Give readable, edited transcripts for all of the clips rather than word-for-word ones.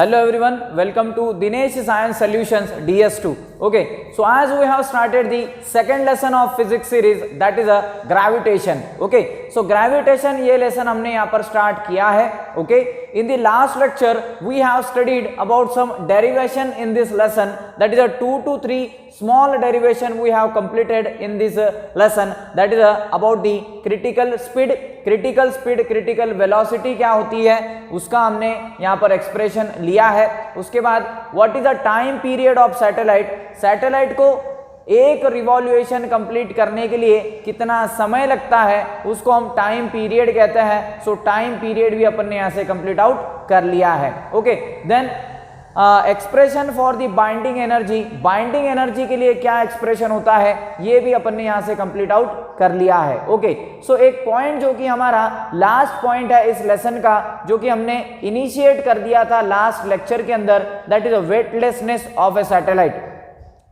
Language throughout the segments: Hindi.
Hello everyone, welcome to Dinesh Science Solutions DS2. Okay, so as we have started the second lesson of physics series, that is a gravitation. Okay, so gravitation ये lesson हमने यहाँ पर start किया है. Okay, in the last lecture we have studied about some derivation in this lesson, that is a 2 to 3 small derivation we have completed in this lesson, that is about the critical speed, critical velocity क्या होती है उसका हमने यहाँ पर एक्सप्रेशन लिया है. उसके बाद what is the time period of satellite को एक रिवॉल्यूशन कंप्लीट करने के लिए कितना समय लगता है उसको हम टाइम पीरियड कहते हैं. सो टाइम पीरियड भी अपन ने यहाँ से कंप्लीट आउट कर लिया है. Okay, then expression for the binding energy के लिए क्या एक्सप्रेशन होता है ये भी अपन ने यहां से कंप्लीट आउट कर लिया है. ओके, सो एक पॉइंट जो कि हमारा लास्ट पॉइंट है इस लेसन का, जो कि हमने इनिशिएट कर दिया था लास्ट लेक्चर के अंदर, that is a weightlessness of A satellite.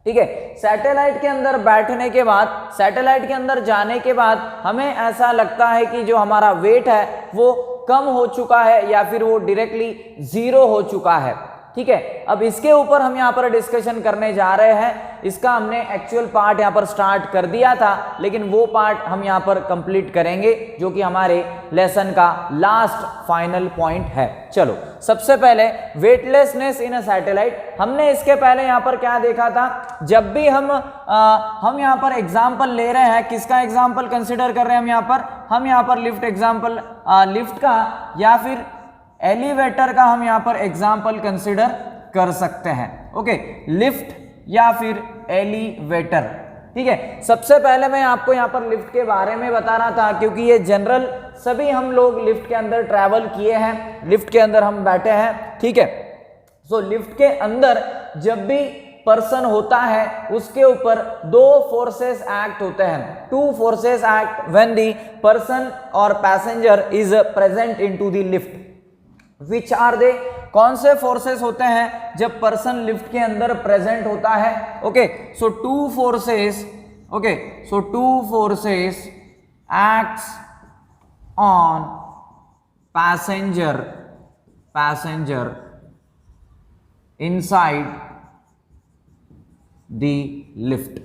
ठीक है, सैटेलाइट के अंदर बैठने के बाद, सैटेलाइट के अंदर जाने के बाद हमें ऐसा लगता है कि जो हमारा वेट है वो कम हो चुका है या फिर वो डायरेक्टली जीरो हो चुका है. ठीक है, अब इसके ऊपर हम यहाँ पर डिस्कशन करने जा रहे हैं. इसका हमने एक्चुअल पार्ट यहाँ पर स्टार्ट कर दिया था, लेकिन वो पार्ट हम यहाँ पर कंप्लीट करेंगे जो कि हमारे लेसन का लास्ट फाइनल पॉइंट है. चलो, सबसे पहले वेटलेसनेस इन अ सैटेलाइट. हमने इसके पहले यहाँ पर क्या देखा था, जब भी हम यहाँ पर एग्जाम्पल ले रहे हैं, किसका एग्जाम्पल कंसिडर कर रहे हैं हम यहाँ पर लिफ्ट एग्जाम्पल, लिफ्ट का या फिर एलिवेटर का हम यहां पर एग्जाम्पल कंसिडर कर सकते हैं. ओके, लिफ्ट या फिर एलिवेटर. ठीक है, सबसे पहले मैं आपको यहां पर लिफ्ट के बारे में बता रहा था क्योंकि ये जनरल सभी हम लोग लिफ्ट के अंदर ट्रैवल किए हैं, लिफ्ट के अंदर हम बैठे हैं. ठीक है, सो लिफ्ट के अंदर जब भी पर्सन होता है उसके ऊपर दो फोर्सेस एक्ट होते हैं. Two forces act when the person और passenger is present into the lift. Which are they, कौन से फोर्सेस होते हैं जब पर्सन लिफ्ट के अंदर प्रेजेंट होता है. Okay, so two forces acts on passenger inside the lift.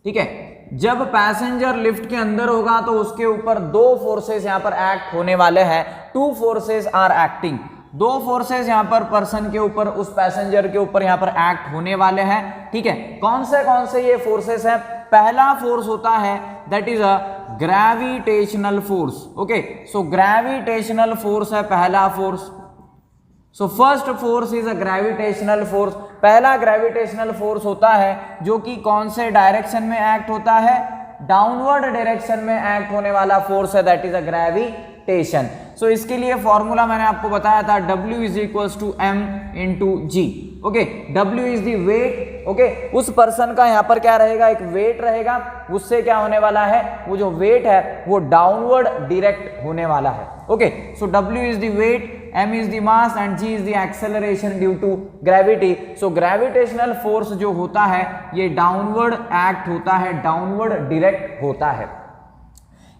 ठीक है, जब पैसेंजर लिफ्ट के अंदर होगा तो उसके ऊपर दो फोर्सेस यहां पर एक्ट होने वाले हैं. टू फोर्सेस आर एक्टिंग, दो फोर्सेस यहां पर पर्सन के ऊपर, उस पैसेंजर के ऊपर यहां पर एक्ट होने वाले हैं. ठीक है, कौन से ये फोर्सेस हैं. पहला फोर्स होता है that is a gravitational force. Okay, so gravitational force है पहला force. So first force is a gravitational force. पहला ग्रेविटेशनल फोर्स होता है जो कि कौन से डायरेक्शन में एक्ट होता है, डाउनवर्ड डायरेक्शन में एक्ट होने वाला फोर्स है, that is a gravitation. So इसके लिए फॉर्मूला मैंने आपको बताया था, W is equals to M into G. Okay, W is the weight. Okay, उस पर्सन का यहाँ पर क्या रहेगा, एक वेट रहेगा, उससे क्या होने वाला है, वो जो वेट है वो डाउनवर्ड डायरेक्ट होने वाला है. Okay, so W is the weight, M is the mass and G is the acceleration due to gravity. So gravitational force जो होता है ये डाउनवर्ड एक्ट होता है, डाउनवर्ड डायरेक्ट होता है.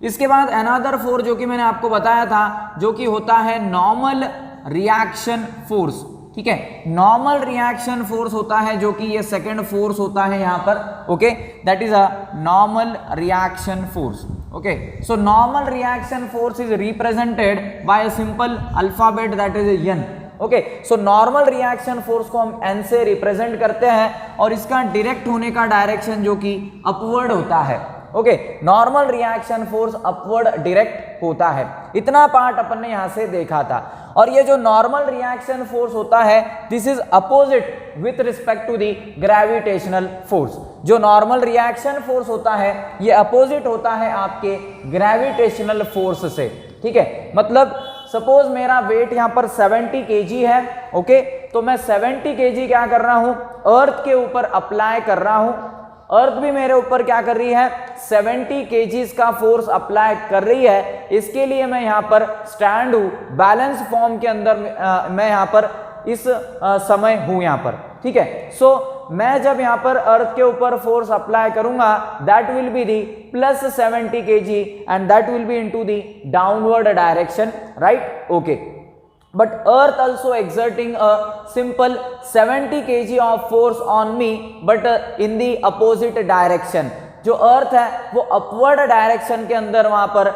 इसके बाद अनदर फोर्स जो कि मैंने आपको बताया था जो कि होता है नॉर्मल रिएक्शन फोर्स. ठीक है, नॉर्मल रिएक्शन फोर्स होता है जो कि ये सेकंड फोर्स होता है यहाँ पर. Okay, that is a normal reaction force. Okay, so normal reaction force is represented by a simple alphabet that is N. Okay, so normal reaction force को हम N से रिप्रेजेंट करते हैं और इसका डायरेक्ट होने का डायरेक्शन जो कि अपवर्ड होता है. Okay, normal reaction force upward direct होता है. इतना पार्ट अपन ने यहां से देखा था. और ये जो नॉर्मल रिएक्शन फोर्स होता है this is opposite with respect to the gravitational force. जो नॉर्मल रिएक्शन फोर्स होता है ये अपोजिट होता है आपके ग्रेविटेशनल फोर्स से. ठीक है, मतलब सपोज मेरा वेट यहाँ पर 70 kg है. ओके, तो मैं 70 kg क्या कर रहा हूं, अर्थ के ऊपर अप्लाई कर रहा हूं. अर्थ भी मेरे ऊपर क्या कर रही है, 70 kgs का फोर्स अप्लाई कर रही है. इसके लिए मैं यहाँ पर स्टैंड हूँ, बैलेंस फॉर्म के अंदर मैं यहाँ पर इस समय हूँ यहाँ पर. ठीक है, सो मैं जब यहाँ पर अर्थ के ऊपर फोर्स अप्लाई करूंगा that will be the plus 70 kg and that will B into the downward direction. Right, okay. but earth also exerting a simple 70 kg of force on me but in the opposite direction. जो अर्थ है वो अपवर्ड डायरेक्शन के अंदर वहां पर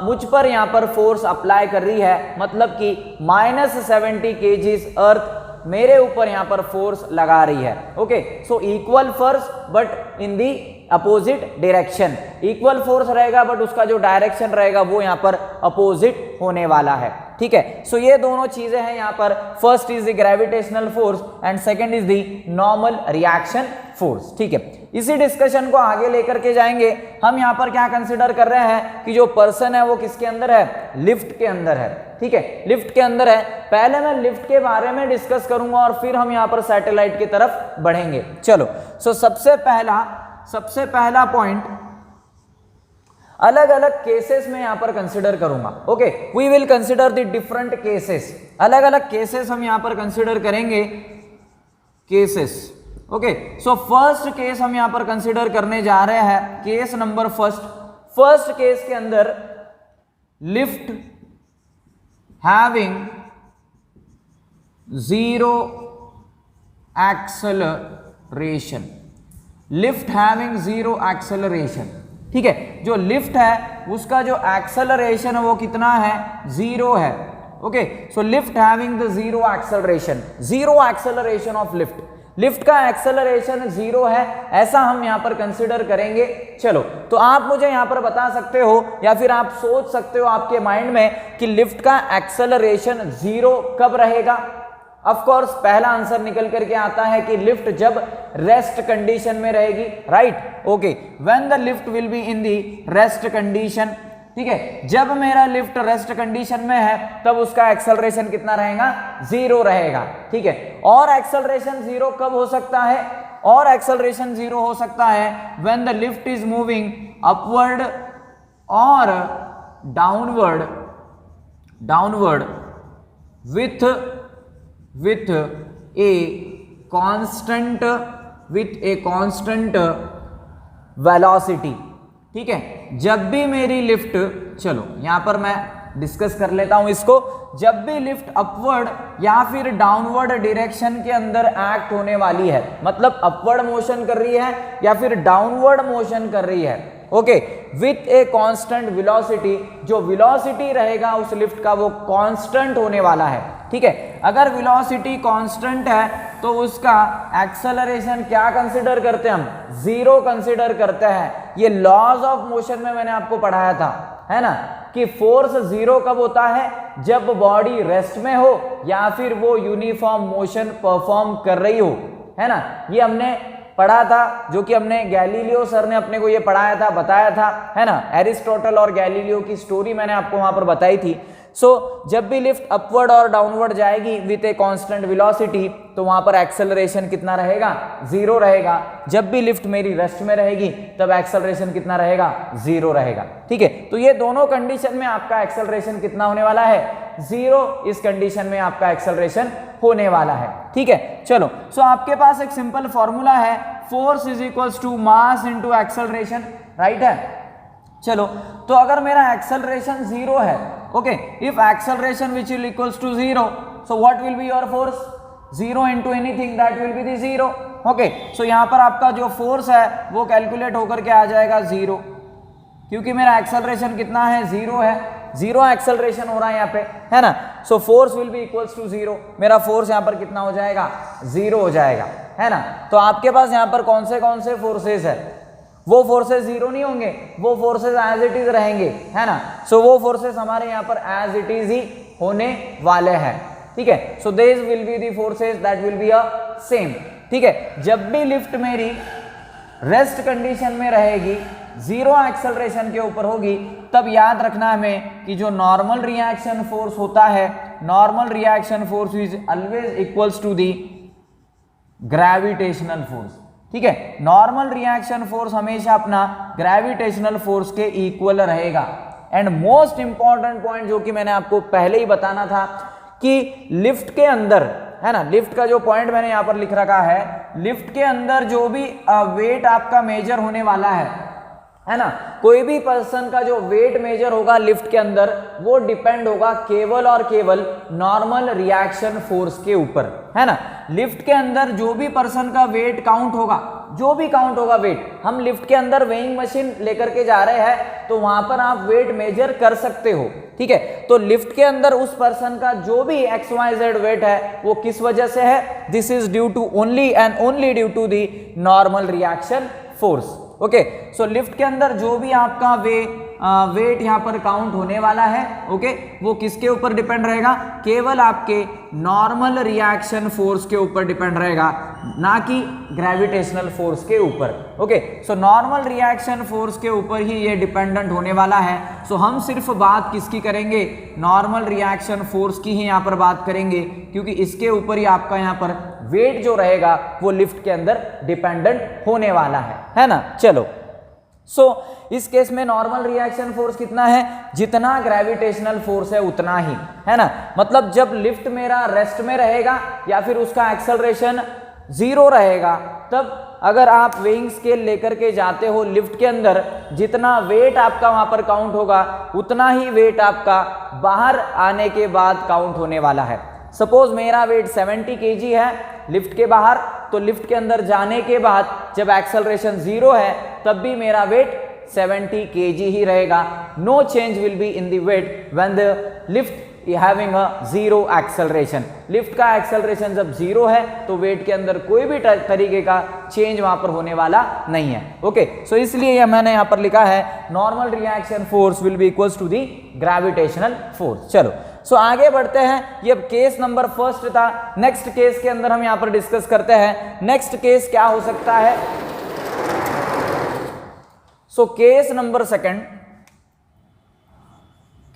मुझ पर यहाँ पर फोर्स अप्लाई कर रही है, मतलब कि -70 kgs अर्थ मेरे ऊपर यहाँ पर फोर्स लगा रही है. Okay, so equal force but in the opposite direction. Equal force रहेगा बट उसका जो डायरेक्शन रहेगा वो यहाँ पर अपोजिट होने वाला है. ठीक है, सो ये दोनों चीजें हैं यहाँ पर. First is the gravitational force and second is the normal reaction force. ठीक है, इसी डिस्कशन को आगे लेकर के जाएंगे. हम यहाँ पर क्या कंसिडर कर रहे हैं कि जो पर्सन है वो किसके अंदर है, लिफ्ट के अंदर है. ठीक है, लिफ्ट के अंदर है. पहले मैं लिफ्ट के बारे में डिस्कस करूंगा और फिर हम यहाँ पर सैटेलाइट की तरफ बढ़ेंगे. चलो, सो सबसे पहला पॉइंट अलग अलग केसेस में यहां पर कंसिडर करूंगा. Okay, we will consider the different cases. अलग अलग केसेस हम यहां पर कंसिडर करेंगे. Cases. Okay, so first case हम यहां पर कंसिडर करने जा रहे हैं. केस नंबर फर्स्ट केस के अंदर lift having zero acceleration. Lift having zero acceleration. ठीक है, जो लिफ्ट है उसका जो एक्सेलरेशन है वो कितना है, जीरो है. Okay, so lift having the zero acceleration of lift. Lift का एक्सेलरेशन जीरो है, ऐसा हम यहां पर कंसिडर करेंगे. चलो, तो आप मुझे यहां पर बता सकते हो या फिर आप सोच सकते हो आपके माइंड में कि लिफ्ट का एक्सेलरेशन जीरो कब रहेगा. ऑफ कोर्स पहला आंसर निकल करके आता है कि लिफ्ट जब रेस्ट कंडीशन में रहेगी. Right. Okay, when the lift will be in the rest condition. ठीक है, जब मेरा लिफ्ट रेस्ट कंडीशन में है तब उसका एक्सेलरेशन कितना रहेगा, जीरो रहेगा. ठीक है, और एक्सेलरेशन जीरो कब हो सकता है, और एक्सेलरेशन जीरो हो सकता है when the lift is moving upward और downward with a constant velocity. ठीक है, जब भी मेरी लिफ्ट, चलो यहां पर मैं डिस्कस कर लेता हूं इसको. जब भी लिफ्ट अपवर्ड या फिर डाउनवर्ड डायरेक्शन के अंदर एक्ट होने वाली है, मतलब अपवर्ड मोशन कर रही है या फिर डाउनवर्ड मोशन कर रही है. Okay, with a constant velocity. जो वेलोसिटी रहेगा उस लिफ्ट का वो कांस्टेंट होने वाला है. ठीक है, अगर वेलोसिटी कांस्टेंट है तो उसका एक्सेलरेशन क्या कंसिडर करते हैं हम, जीरो कंसिडर करते हैं. ये लॉज ऑफ मोशन में मैंने आपको पढ़ाया था, है ना, कि फोर्स जीरो कब होता है, जब बॉडी रेस्ट में हो या फिर वो यूनिफॉर्म मोशन परफॉर्म कर रही हो, है ना. ये हमने पढ़ा था, जो कि हमने गैलीलियो सर ने अपने को ये पढ़ाया था, बताया था, है ना. एरिस्टोटल और गैलीलियो की स्टोरी मैंने आपको वहां पर बताई थी. सो जब भी लिफ्ट अपवर्ड और डाउनवर्ड जाएगी विथ ए कांस्टेंट वेलोसिटी तो वहां पर एक्सेलरेशन कितना रहेगा, जीरो रहेगा. जब भी लिफ्ट मेरी रेस्ट में रहेगी तब एक्सेलरेशन कितना रहेगा, जीरो रहेगा. ठीक है, तो ये दोनों कंडीशन में आपका एक्सेलरेशन कितना होने वाला है, जीरो. इस कंडीशन में आपका एक्सेलरेशन होने वाला है. ठीक है, चलो, सो आपके पास एक सिंपल फॉर्मूला है, force is equals to mass into acceleration. Right है. चलो, तो अगर मेरा एक्सेलरेशन जीरो है, okay, if acceleration which will equals to zero, so what will be your force, zero into anything that will be the zero. Okay, so यहां पर आपका जो फोर्स है वो कैलकुलेट होकर के आ जाएगा जीरो, क्योंकि मेरा एक्सेलरेशन कितना है, जीरो है. जीरो एक्सेलरेशन हो रहा है यहाँ पे, है ना. So force will be equals to zero. मेरा फोर्स यहाँ पर कितना हो जाएगा, जीरो हो जाएगा, है ना. तो आपके पास यहाँ पर कौन से फोर्सेस है, वो फोर्सेस जीरो नहीं होंगे, वो फोर्सेस एज इट इज रहेंगे, है ना. सो वो फोर्सेस हमारे यहाँ पर एज इट इज ही होने वाले हैं. ठीक है, so this will be the forces that will be a same. ठीक है, जब भी लिफ्ट मेरी रेस्ट कंडीशन में रहेगी, जीरो एक्सेलरेशन के ऊपर होगी, तब याद रखना हमें कि जो नॉर्मल रिएक्शन फोर्स होता है, normal reaction force is always equals to the gravitational force. ठीक है, नॉर्मल रिएक्शन फोर्स हमेशा अपना ग्रेविटेशनल फोर्स के इक्वल रहेगा. एंड मोस्ट इंपॉर्टेंट पॉइंट जो कि मैंने आपको पहले ही बताना था कि लिफ्ट के अंदर, है ना, लिफ्ट का जो पॉइंट मैंने यहां पर लिख रखा है, लिफ्ट के अंदर जो भी वेट आपका मेजर होने वाला है, है ना। कोई भी पर्सन का जो वेट मेजर होगा लिफ्ट के अंदर वो डिपेंड होगा केवल और केवल नॉर्मल रिएक्शन फोर्स के ऊपर, है ना। लिफ्ट के अंदर जो भी पर्सन का वेट काउंट होगा, जो भी काउंट होगा वेट, हम लिफ्ट के अंदर वेइंग मशीन लेकर के जा रहे हैं तो वहां पर आप वेट मेजर कर सकते हो, ठीक है। तो लिफ्ट के अंदर उस पर्सन का जो भी XYZ वेट है वो किस वजह से है, this is due to only and only due to the normal reaction force. Okay, so lift के अंदर जो भी आपका वेट यहाँ पर काउंट होने वाला है, ओके, वो किसके ऊपर डिपेंड रहेगा, केवल आपके नॉर्मल रिएक्शन फोर्स के ऊपर डिपेंड रहेगा, ना कि ग्रेविटेशनल फोर्स के ऊपर। Okay, so normal reaction force के ऊपर ही ये डिपेंडेंट होने वाला है। सो हम सिर्फ बात किसकी करेंगे, नॉर्मल रिएक्शन फोर्स की ही यहाँ पर बात करेंगे, क्योंकि इसके ऊपर ही आपका यहाँ पर वेट जो रहेगा वो लिफ्ट के अंदर डिपेंडेंट होने वाला है ना। चलो, सो इस केस में नॉर्मल रिएक्शन फोर्स कितना है, जितना ग्रेविटेशनल फोर्स है उतना ही, है ना। मतलब जब लिफ्ट मेरा रेस्ट में रहेगा या फिर उसका एक्सेलरेशन 0 रहेगा, तब अगर आप वेइंग स्केल लेकर के जाते हो लिफ्ट के अंदर, जितना वेट आपका वहां पर काउंट होगा उतना ही वेट आपका बाहर आने के बाद काउंट होने वाला है। सपोज मेरा वेट 70 kg है लिफ्ट के बाहर, तो लिफ्ट के अंदर जाने के बाद जब एक्सेलरेशन 0 है तब भी मेरा वेट 70 kg ही रहेगा। No change will be in the weight when the lift having a 0 acceleration. Lift का एक्सेलरेशन जब 0 है तो वेट के अंदर कोई भी तरीके का चेंज वहां पर होने वाला नहीं है। ओके, सो इसलिए मैंने यहां पर लिखा है normal reaction force will be equals to the gravitational force. चलो, सो आगे बढ़ते हैं। ये केस नंबर फर्स्ट था। नेक्स्ट केस के अंदर हम यहां पर डिस्कस करते हैं। नेक्स्ट केस क्या हो सकता है, so case number second,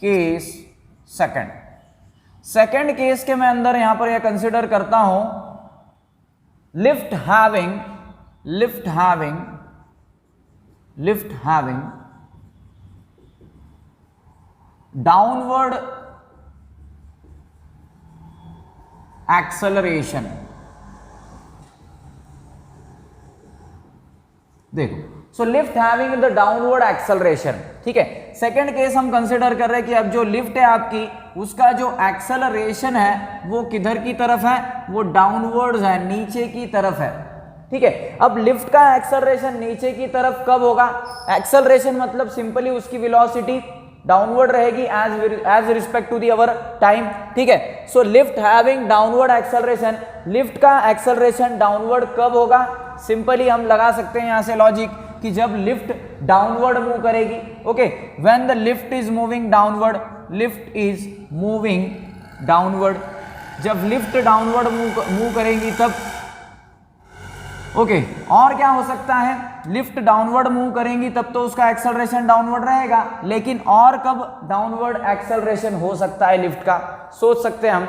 case second case के मैं अंदर यहां पर यह कंसिडर करता हूं लिफ्ट हैविंग डाउनवर्ड एक्सेलरेशन। देखो, so lift having the downward acceleration, ठीक है। सेकंड केस हम कंसिडर कर रहे हैं कि अब जो लिफ्ट है आपकी, उसका जो एक्सेलरेशन है वो किधर की तरफ है, वो डाउनवर्ड्स है, नीचे की तरफ है, ठीक है। अब लिफ्ट का एक्सेलरेशन नीचे की तरफ कब होगा, एक्सेलरेशन मतलब सिंपली उसकी वेलोसिटी डाउनवर्ड रहेगी as respect to the our time, ठीक है। So lift having downward acceleration, lift का एक्सेलरेशन डाउनवर्ड कब होगा, सिंपली हम लगा सकते हैं यहां से लॉजिक कि जब लिफ्ट डाउनवर्ड मूव करेगी। Okay, when the lift is moving downward, lift is moving downward, जब लिफ्ट डाउनवर्ड मूव करेंगी तब, ओके, और क्या हो सकता है, लिफ्ट डाउनवर्ड मूव करेंगी तब तो उसका एक्सेलरेशन डाउनवर्ड रहेगा, लेकिन और कब डाउनवर्ड एक्सेलरेशन हो सकता है लिफ्ट का, सोच सकते हैं हम।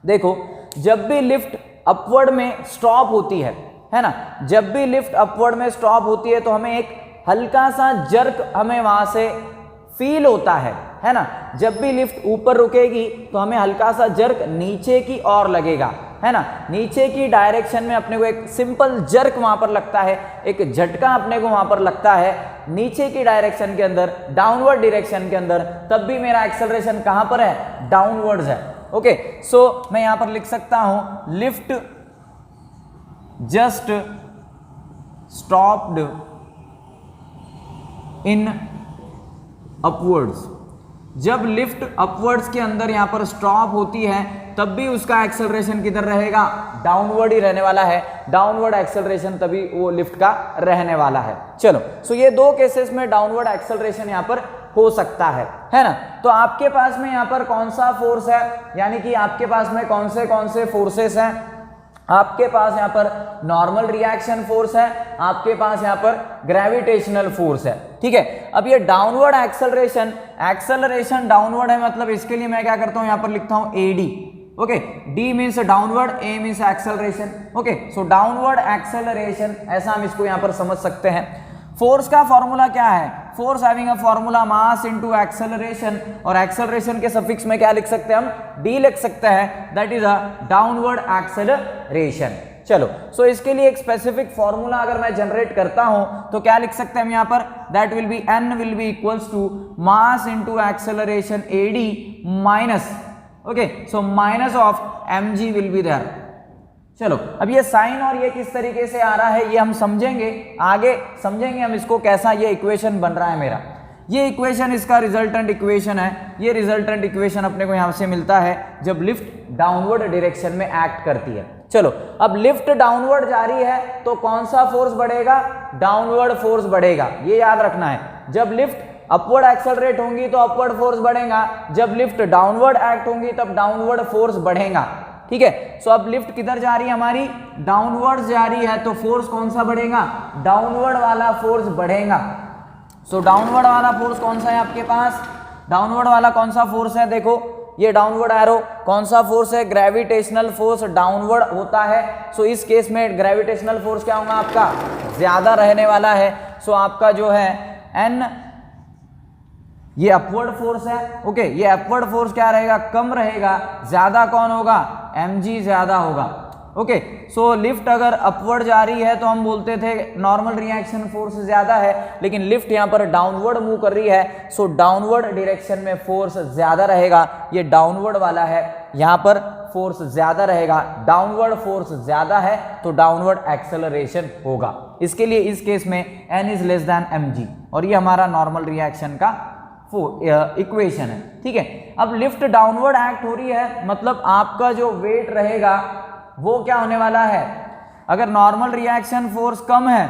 देखो, जब भी लिफ्ट अपवर्ड में स्टॉप होती है ना, जब भी लिफ्ट अपवर्ड में स्टॉप होती है तो हमें एक हल्का सा जर्क हमें वहां से फील होता है ना। जब भी लिफ्ट ऊपर रुकेगी तो हमें हल्का सा जर्क नीचे की ओर लगेगा, है ना, नीचे की डायरेक्शन में अपने को एक सिंपल जर्क वहां पर लगता है, एक झटका अपने को वहां पर लगता है नीचे की डायरेक्शन के अंदर, डाउनवर्ड डायरेक्शन के अंदर, तब भी मेरा एक्सेलरेशन कहां पर है, डाउनवर्ड्स है। ओके, सो मैं यहां पर लिख सकता हूं lift just stopped in upwards. जब लिफ्ट अपवर्ड्स के अंदर यहां पर स्टॉप होती है तब भी उसका एक्सेलरेशन किधर रहेगा, डाउनवर्ड ही रहने वाला है, डाउनवर्ड एक्सेलरेशन तभी वो लिफ्ट का रहने वाला है। चलो, सो ये दो केसेस में डाउनवर्ड एक्सेलरेशन यहां पर हो सकता है ना। तो आपके पास में यहां पर कौन सा फोर्स है, यानी कि आपके पास में कौन से फोर्सेस हैं, आपके पास यहां पर नॉर्मल रिएक्शन फोर्स है, आपके पास यहां पर ग्रेविटेशनल फोर्स है, ठीक है। अब ये डाउनवर्ड एक्सेलरेशन डाउनवर्ड है, मतलब इसके लिए मैं क्या करता हूं, यहां पर लिखता हूं AD। Okay, D means downward, A means acceleration. Okay, so downward acceleration, ऐसा हम इसको यहां पर समझ सकते हैं। फोर्स का फॉर्मूला क्या है, force having a formula mass into acceleration, और एक्सेलरेशन के सफिक्स में क्या लिख सकते हैं हम, D लिख सकते हैं, that is a downward acceleration. चलो, सो इसके लिए एक स्पेसिफिक फॉर्मूला अगर मैं जनरेट करता हूं तो क्या लिख सकते हैं हम यहाँ पर, that will be n will be equals to mass into acceleration ad minus, okay, so minus of mg will be there. चलो, अब ये साइन और ये किस तरीके से आ रहा है ये हम समझेंगे, आगे समझेंगे हम इसको कैसा ये इक्वेशन बन रहा है मेरा। ये इक्वेशन इसका रिजल्टेंट इक्वेशन है। ये रिजल्टेंट इक्वेशन अपने को यहां से मिलता है जब लिफ्ट डाउनवर्ड डायरेक्शन में एक्ट करती है। चलो, अब लिफ्ट डाउनवर्ड जा रही है तो कौन सा फोर्स बढ़ेगा, डाउनवर्ड फोर्स बढ़ेगा, ये याद रखना है। जब लिफ्ट अपवर्ड एक्सेलरेट होंगी तो अपवर्ड फोर्स बढ़ेगा, जब लिफ्ट डाउनवर्ड एक्ट होंगी तब डाउनवर्ड फोर्स बढ़ेगा, ठीक है। सो अब लिफ्ट किधर जा रही है हमारी, डाउनवर्ड जा रही है, तो फोर्स कौन सा बढ़ेगा, डाउनवर्ड वाला फोर्स बढ़ेगा। सो डाउनवर्ड वाला फोर्स कौन सा है आपके पास, डाउनवर्ड वाला कौन सा फोर्स है, देखो ये डाउनवर्ड एरो कौन सा फोर्स है, ग्रेविटेशनल फोर्स डाउनवर्ड होता है। सो इस केस में ग्रेविटेशनल फोर्स क्या होगा आपका, ज्यादा रहने वाला है। सो आपका जो है एन, ये अपवर्ड फोर्स है, ओके, ये अपवर्ड फोर्स क्या रहेगा, कम रहेगा, ज्यादा कौन होगा, mg ज्यादा होगा, ओके। सो लिफ्ट अगर अपवर्ड जा रही है तो हम बोलते थे नॉर्मल रिएक्शन फोर्स ज्यादा है, लेकिन लिफ्ट यहाँ पर डाउनवर्ड मूव कर रही है, सो डाउनवर्ड डायरेक्शन में फोर्स ज्यादा रहेगा। ये डाउनवर्ड वाला है, यहाँ पर फोर्स ज्यादा रहेगा, डाउनवर्ड फोर्स ज्यादा है तो डाउनवर्ड एक्सेलरेशन होगा। इसके लिए इस केस में n is less than mg, और ये हमारा नॉर्मल रिएक्शन का इक्वेशन है, ठीक है। अब लिफ्ट डाउनवर्ड एक्ट हो रही है, मतलब आपका जो वेट रहेगा वो क्या होने वाला है, अगर नॉर्मल रिएक्शन फोर्स कम है,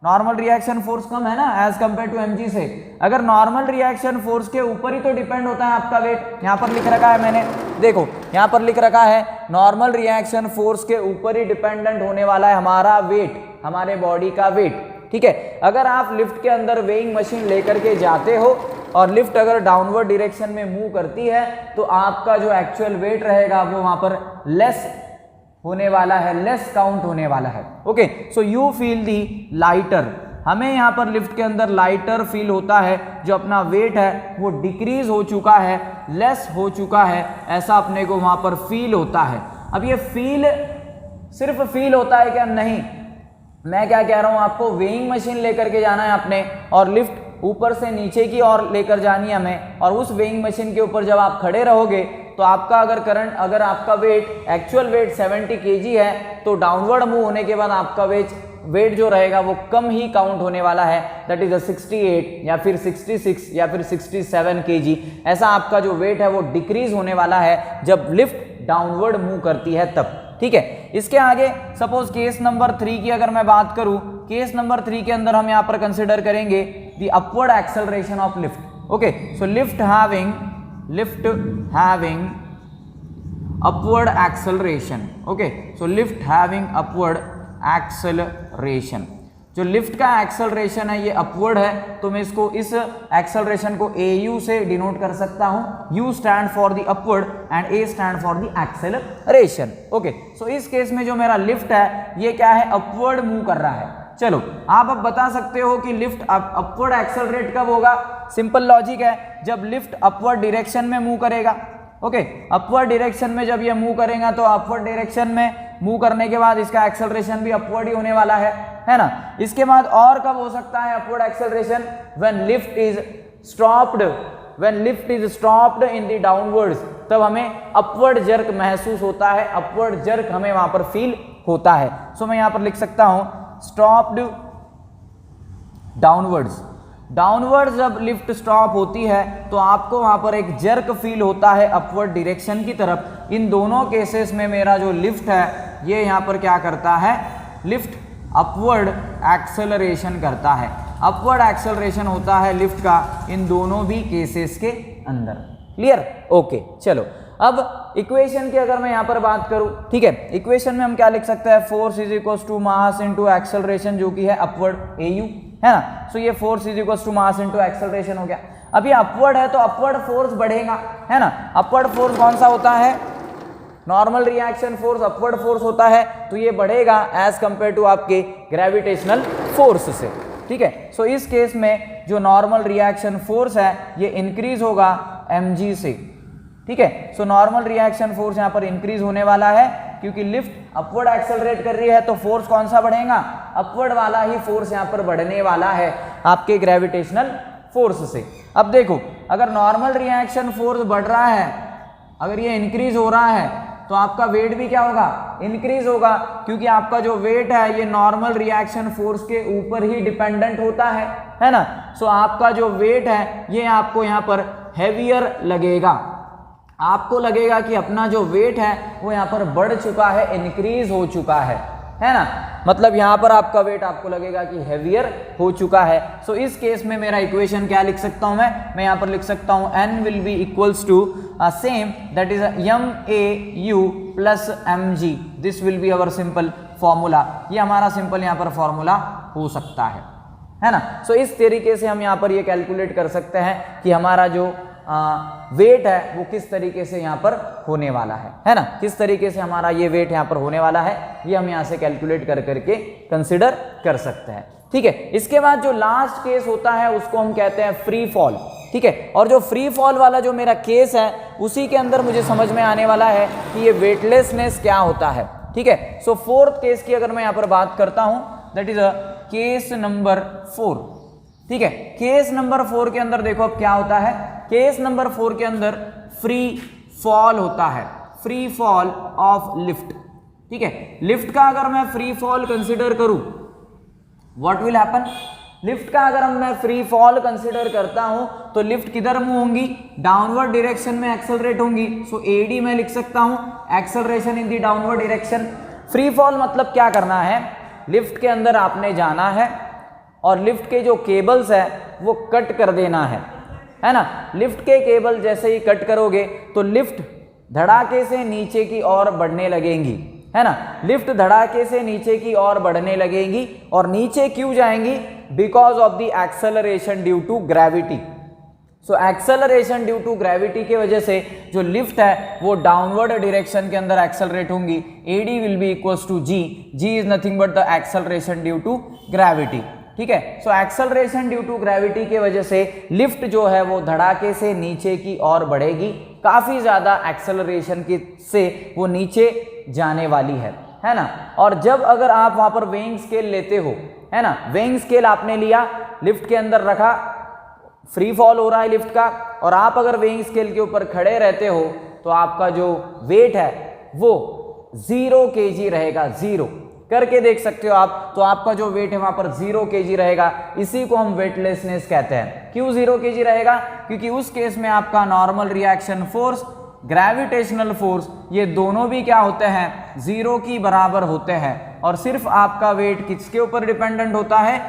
नॉर्मल रिएक्शन फोर्स कम है ना एज कंपेयर टू mg से, अगर नॉर्मल रिएक्शन फोर्स के ऊपर ही तो डिपेंड होता है आपका वेट। यहां पर लिख रखा है मैंने, देखो यहां पर लिख रखा है नॉर्मल रिएक्शन फोर्स के ऊपर ही डिपेंडेंट होने वाला है हमारा वेट, हमारे बॉडी का वेट, ठीक है। अगर आप लिफ्ट के अंदर वेइंग मशीन लेकर के जाते हो और लिफ्ट अगर डाउनवर्ड डायरेक्शन में मूव करती है तो आपका जो एक्चुअल वेट रहेगा वो वहां पर लेस होने वाला है, लेस काउंट होने वाला है, okay. So you feel the lighter, हमें यहाँ पर लिफ्ट के अंदर लाइटर फील होता है, जो अपना वेट है वो डिक्रीज हो चुका है, लेस हो चुका है, ऐसा अपने को वहां पर फील होता है। अब ये फील सिर्फ फील होता है क्या, नहीं, मैं क्या कह रहा हूं आपको, वेइंग मशीन लेकर के जाना है आपने और लिफ्ट ऊपर से नीचे की ओर लेकर जानी है हमें, और उस वेइंग मशीन के ऊपर जब आप खड़े रहोगे तो आपका अगर आपका वेट एक्चुअल वेट 70 kg है तो डाउनवर्ड मूव होने के बाद आपका वेट जो रहेगा वो कम ही काउंट होने वाला है, दैट इज 68 या फिर 66 या फिर 67 kg, ऐसा आपका जो वेट है वो डिक्रीज होने वाला है जब लिफ्ट डाउनवर्ड मूव करती है तब, ठीक है। इसके आगे सपोज केस नंबर 3 की अगर मैं बात करूं, केस नंबर 3 के अंदर हम यहां पर कंसिडर करेंगे the upward acceleration of lift, okay. So lift having upward acceleration, okay, so lift having upward acceleration, जो लिफ्ट का एक्सेलरेशन है ये अपवर्ड है, तो मैं इसको इस एक्सेलरेशन को AU से डिनोट कर सकता हूं। U stand for the upward and A stand for the acceleration, okay. So इस केस में जो मेरा लिफ्ट है ये क्या है, अपवर्ड मूव कर रहा है। चलो, आप अब बता सकते हो कि लिफ्ट अपवर्ड एक्सेलरेट कब होगा, सिंपल लॉजिक है, जब लिफ्ट अपवर्ड डायरेक्शन में मूव करेगा, ओके। अपवर्ड डायरेक्शन में जब ये मूव करेगा तो अपवर्ड डायरेक्शन में मूव करने के बाद इसका एक्सेलरेशन भी अपवर्ड ही होने वाला है ना। इसके बाद और कब हो सकता है upward acceleration, when lift is stopped in the downwards, तब हमें अपवर्ड जर्क महसूस होता है, अपवर्ड जर्क हमें वहां पर फील होता है। सो मैं यहां पर लिख सकता हूं स्टॉप्ड डाउनवर्ड्स जब लिफ्ट स्टॉप होती है तो आपको वहां पर एक जर्क फील होता है अपवर्ड डायरेक्शन की तरफ। इन दोनों केसेस में मेरा जो लिफ्ट है ये यहां पर क्या करता है, लिफ्ट अपवर्ड एक्सेलरेशन करता है, अपवर्ड एक्सेलरेशन होता है लिफ्ट का इन दोनों भी केसेस के अंदर, क्लियर, ओके। चलो, अब इक्वेशन की अगर मैं यहां पर बात करूं, ठीक है, इक्वेशन में हम क्या लिख सकते हैं, force is equal to mass into acceleration, जो कि है अपवर्ड AU, है ना। सो ये force is equal to mass into acceleration हो गया। अब ये अपवर्ड है तो अपवर्ड फोर्स बढ़ेगा, है ना। अपवर्ड फोर्स कौन सा होता है, normal reaction force upward force होता है, तो ये बढ़ेगा एज कंपेयर टू आपके ग्रेविटेशनल फोर्स से, ठीक है। सो इस केस में जो नॉर्मल रिएक्शन फोर्स है ये इंक्रीज होगा mg से, ठीक है। सो नॉर्मल रिएक्शन फोर्स यहाँ पर इंक्रीज होने वाला है क्योंकि लिफ्ट अपवर्ड एक्सेलरेट कर रही है तो फोर्स कौन सा बढ़ेगा, अपवर्ड वाला ही फोर्स यहाँ पर बढ़ने वाला है आपके ग्रेविटेशनल फोर्स से। अब देखो अगर नॉर्मल रिएक्शन फोर्स बढ़ रहा है, अगर ये इंक्रीज हो रहा है तो आपका वेट भी क्या होगा, इंक्रीज होगा, क्योंकि आपका जो वेट है ये नॉर्मल रिएक्शन फोर्स के ऊपर ही डिपेंडेंट होता है ना। सो आपका जो वेट है ये आपको यहाँ पर हैवियर लगेगा, आपको लगेगा कि अपना जो वेट है वो यहाँ पर बढ़ चुका है, इंक्रीज हो चुका है ना। मतलब यहाँ पर आपका वेट आपको लगेगा कि हैवियर हो चुका है। सो इस केस में मेरा इक्वेशन क्या लिख सकता हूँ, मैं यहाँ पर लिख सकता हूँ n will be equals to same that is MAU plus mg, this will be our simple formula. ये हमारा सिंपल यहाँ पर फॉर्मूला हो सकता है ना। सो इस तरीके से हम यहाँ पर ये कैलकुलेट कर सकते हैं कि हमारा जो वेट है वो किस तरीके से यहाँ पर होने वाला है ना, किस तरीके से हमारा ये वेट यहाँ पर होने वाला है, ये हम यहाँ से कैलकुलेट कर करके कंसिडर कर सकते हैं। ठीक है, इसके बाद जो लास्ट केस होता है उसको हम कहते हैं फ्री फॉल। ठीक है, और जो फ्री फॉल वाला जो मेरा केस है उसी के अंदर मुझे समझ में आने वाला है कि ये वेटलेसनेस क्या होता है। ठीक है, सो फोर्थ केस की अगर मैं यहाँ पर बात करता हूँ दैट इज केस नंबर 4। ठीक है, केस नंबर 4 के अंदर देखो अब क्या होता है, केस नंबर 4 के अंदर फ्री फॉल होता है, फ्री फॉल ऑफ लिफ्ट। ठीक है, लिफ्ट का अगर मैं फ्री फॉल कंसिडर करूं व्हाट विल हैपन, लिफ्ट का अगर मैं फ्री फॉल कंसिडर करता हूं तो लिफ्ट किधर मूव होंगी, डाउनवर्ड डायरेक्शन में एक्सेलरेट होंगी। सो एडी मैं लिख सकता हूं acceleration in the downward direction. Free fall मतलब क्या करना है, लिफ्ट के अंदर आपने जाना है और लिफ्ट के जो केबल्स है वो कट कर देना है ना। लिफ्ट के केबल जैसे ही कट करोगे तो लिफ्ट धड़ाके से नीचे की ओर बढ़ने लगेंगी, है ना। लिफ्ट धड़ाके से नीचे की ओर बढ़ने लगेंगी और नीचे क्यों जाएंगी, because of the acceleration due to gravity. So acceleration due to gravity की वजह से जो लिफ्ट है वो डाउनवर्ड डायरेक्शन के अंदर एक्सेलरेट होंगी। A d will be equals to g, g is nothing but the acceleration due to gravity. ठीक है, so acceleration due to gravity की वजह से लिफ्ट जो है वो धड़ाके से नीचे की ओर बढ़ेगी, काफी ज्यादा एक्सेलरेशन की से वो नीचे जाने वाली है ना। और जब अगर आप वहां पर वेइंग स्केल लेते हो, है ना, वेइंग स्केल आपने लिया, लिफ्ट के अंदर रखा, फ्री फॉल हो रहा है लिफ्ट का, और आप अगर वेइंग स्केल के ऊपर खड़े रहते हो तो आपका जो वेट है वो 0 kg रहेगा, 0 करके देख सकते हो आप। तो आपका जो वेट है वहां पर 0 kg रहेगा, इसी को हम वेटलेसनेस कहते हैं। क्यों 0 kg रहेगा, क्योंकि उस केस में आपका normal reaction force, gravitational force, ये दोनों भी क्या होते हैं, 0 की बराबर होते हैं। और सिर्फ आपका वेट किसके ऊपर डिपेंडेंट होता है,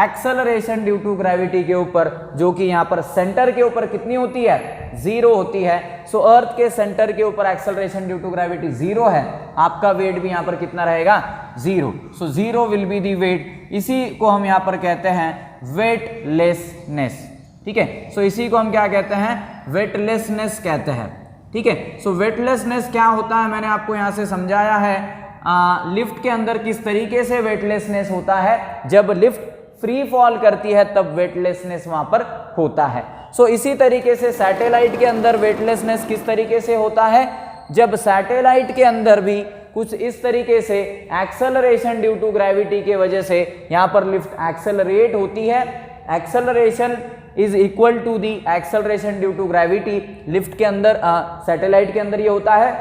एक्सेलरेशन ड्यू टू ग्रेविटी के ऊपर, जो कि यहाँ पर सेंटर के ऊपर कितनी होती है, 0 होती है। सो अर्थ के सेंटर के ऊपर एक्सेलरेशन ड्यू टू ग्रेविटी 0 है, आपका वेट भी यहाँ पर कितना रहेगा, 0। सो 0 विल बी दी वेट, इसी को हम यहाँ पर कहते हैं वेटलेसनेस। ठीक है, सो इसी को हम क्या कहते हैं, वेटलेसनेस कहते हैं। ठीक है, सो वेटलेसनेस क्या होता है मैंने आपको यहाँ से समझाया है। लिफ्ट के अंदर किस तरीके से वेटलेसनेस होता है, जब लिफ्ट फ्री फॉल करती है तब वेटलेसनेस वहां पर होता है। सो इसी तरीके से सैटेलाइट के अंदर वेटलेसनेस किस तरीके से होता है, जब सैटेलाइट के अंदर भी कुछ इस तरीके से एक्सेलरेशन ड्यू टू ग्रेविटी के वजह से यहाँ पर लिफ्ट एक्सेलरेट होती है, acceleration is equal to the acceleration due to gravity. Lift के अंदर सैटेलाइट के अंदर ये होता है,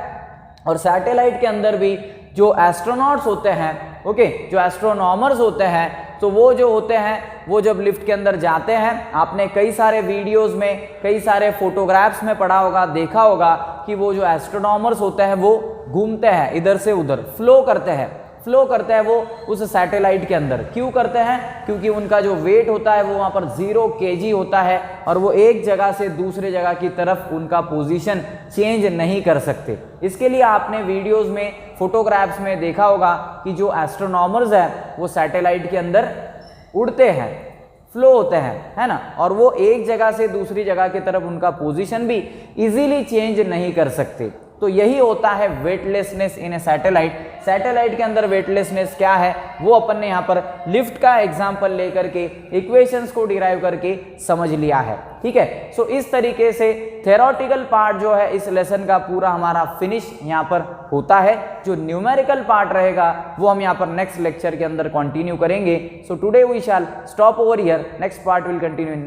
और सैटेलाइट के अंदर भी जो एस्ट्रोनॉट्स होते हैं, ओके, जो एस्ट्रोनॉमर्स होते हैं, तो वो जो होते हैं वो जब लिफ्ट के अंदर जाते हैं, आपने कई सारे वीडियोस में, कई सारे फोटोग्राफ्स में पढ़ा होगा, देखा होगा कि वो जो एस्ट्रोनॉमर्स होते हैं वो घूमते हैं इधर से उधर, फ्लो करते हैं वो उस सैटेलाइट के अंदर। क्यों करते हैं, क्योंकि उनका जो वेट होता है वो वहाँ पर 0 kg होता है, और वो एक जगह से दूसरे जगह की तरफ उनका पोजीशन चेंज नहीं कर सकते। इसके लिए आपने वीडियोस में, फोटोग्राफ्स में देखा होगा कि जो एस्ट्रोनॉमर्स हैं वो सैटेलाइट के अंदर उड़ते हैं, फ्लो होते हैं, है ना, और वो एक जगह से दूसरी जगह की तरफ उनका पोजीशन भी इजीली चेंज नहीं कर सकते। तो यही होता है वेटलेसनेस इन ए सैटेलाइट। सैटेलाइट के अंदर वेटलेसनेस क्या है वो अपन ने यहाँ पर लिफ्ट का एग्जांपल लेकर के इक्वेशंस को डिराइव करके समझ लिया है, ठीक है। सो इस तरीके से थ्योरेटिकल पार्ट जो है इस लेसन का पूरा हमारा फिनिश यहाँ पर होता है। जो न्यूमेरिकल पार्ट रहेगा वो हम यहाँ पर नेक्स्ट लेक्चर के अंदर कंटिन्यू करेंगे। So today we shall stop over here, next part will continue in